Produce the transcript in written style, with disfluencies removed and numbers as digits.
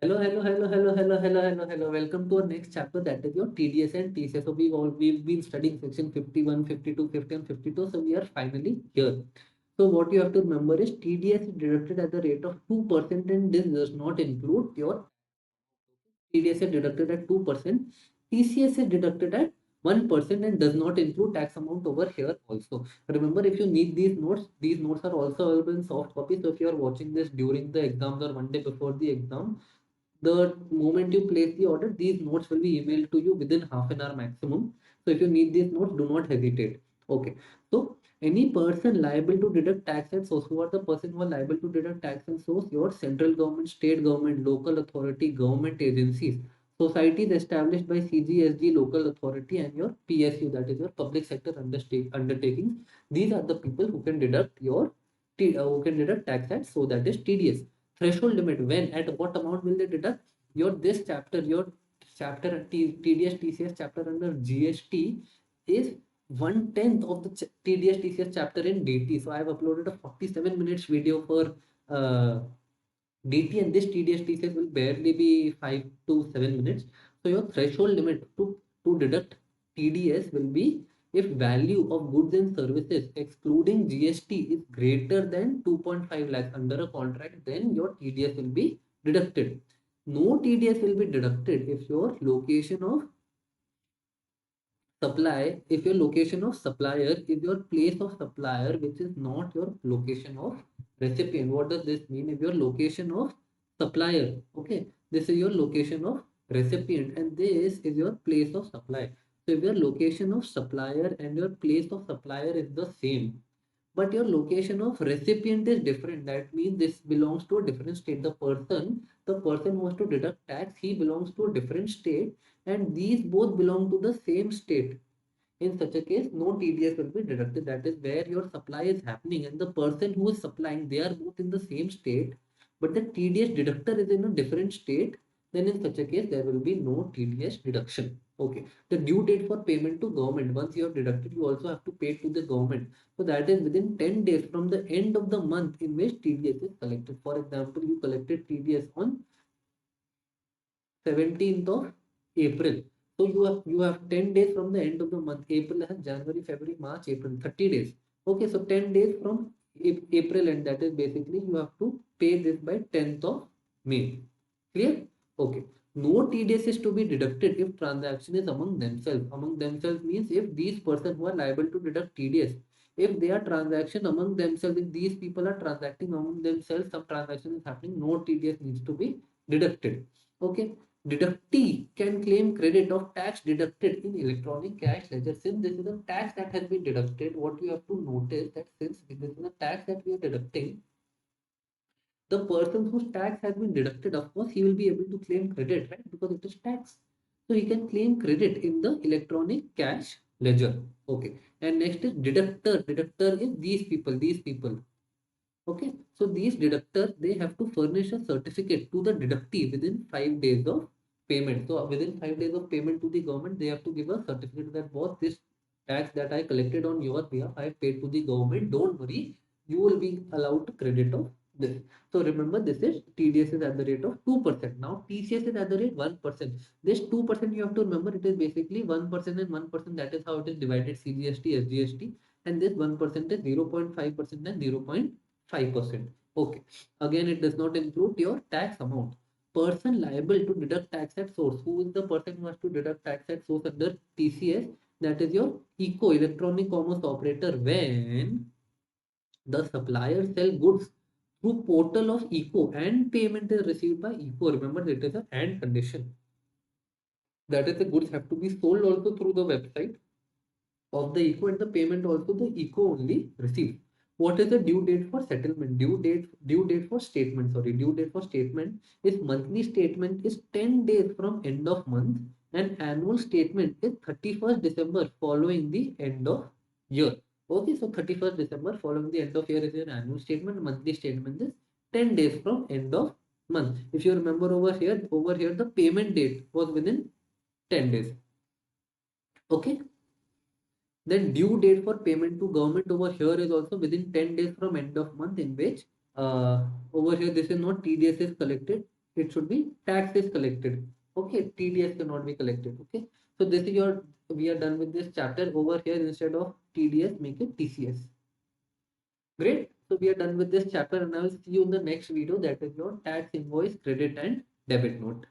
Hello. Welcome to our next chapter, that is your TDS and TCS. So we've been studying section 51, 52, 50, and 52. So we are finally here. So what you have to remember is TDS is deducted at the rate of 2%, and this does not include your TDS is deducted at 2%. TCS is deducted at 1% and does not include tax amount over here also. Remember, if you need these notes are also available in soft copy. So if you are watching this during the exams or one day before the exam, the moment you place the order, these notes will be emailed to you within half an hour maximum. So if you need these notes, do not hesitate. Okay. So any person liable to deduct tax and source, who are the person who are liable to deduct tax and source? Your central government, state government, local authority, government agencies, societies established by CGSG, local authority, and your PSU, that is your public sector undertakings. These are the people who can deduct your who can deduct tax and so, that is TDS. Threshold limit: when, at what amount will they deduct? Your chapter TDS TCS chapter under GST is 1/10 of the TDS TCS chapter in DT. So I have uploaded a 47 minutes video for DT, and this TDS TCS will barely be 5 to 7 minutes. So your threshold limit to deduct TDS will be if value of goods and services excluding GST is greater than 2.5 lakhs under a contract, then your TDS will be deducted. No TDS will be deducted if your location of supply, if your location of supplier is your place of supplier, which is not your location of recipient. What does this mean? If your location of supplier, okay, this is your location of recipient, and this is your place of supply. So if your location of supplier and your place of supplier is the same, but your location of recipient is different, that means this belongs to a different state. The person who wants to deduct tax, he belongs to a different state, and these both belong to the same state. In such a case, no TDS will be deducted. That is where your supply is happening, and the person who is supplying, they are both in the same state, but the TDS deductor is in a different state. Then in such a case, there will be no TDS deduction. Okay. The due date for payment to government: once you have deducted, you also have to pay to the government. So that is within 10 days from the end of the month in which TDS is collected. For example, you collected TDS on 17th of April. So you have 10 days from the end of the month. April has January, February, March, April, 30 days. Okay, so 10 days from April, and that is basically you have to pay this by 10th of May. Clear? Okay. No TDS is to be deducted if transaction is among themselves. Among themselves means if these persons who are liable to deduct TDS, if they are transaction among themselves, if these people are transacting among themselves, some transaction is happening, no TDS needs to be deducted. Okay. Deductee can claim credit of tax deducted in electronic cash ledger. Since this is a tax that has been deducted, what you have to notice that since this is a tax that we are deducting, the person whose tax has been deducted, of course, he will be able to claim credit, right? Because it is tax. So he can claim credit in the electronic cash ledger. Okay. And next is deductor. Deductor is these people. Okay. So these deductors, they have to furnish a certificate to the deductee within 5 days of payment. So within 5 days of payment to the government, they have to give a certificate that was this tax that I collected on your behalf, I paid to the government. Don't worry, you will be allowed to credit of this. So remember, this is TDS is at the rate of 2%. Now TCS is at the rate 1%. This 2% you have to remember, it is basically 1% and 1%. That is how it is divided: CGST, SGST, and this 1% is 0.5% and 0.5%. Okay. Again, it does not include your tax amount. Person liable to deduct tax at source. Who is the person who has to deduct tax at source under TCS? That is your ECO, electronic commerce operator. When the supplier sell goods through portal of ECO and payment is received by ECO. Remember, it is a and condition. That is, the goods have to be sold also through the website of the ECO, and the payment also the ECO only receives. What is the due date for settlement? Due date for statement. Sorry, due date for statement is monthly statement is 10 days from end of month, and annual statement is 31st December following the end of year. Okay, so 31st December following the end of year is your annual statement. Monthly statement is 10 days from end of month. If you remember over here the payment date was within 10 days. Okay. Then due date for payment to government over here is also within 10 days from end of month, in which over here this is not TDS is collected. it should be tax is collected. Okay, TDS cannot be collected. Okay, so this is your, we are done with this chapter. Over here, instead of TDS, make it TCS. Great. So we are done with this chapter, and I will see you in the next video. That is your tax invoice, credit and debit note.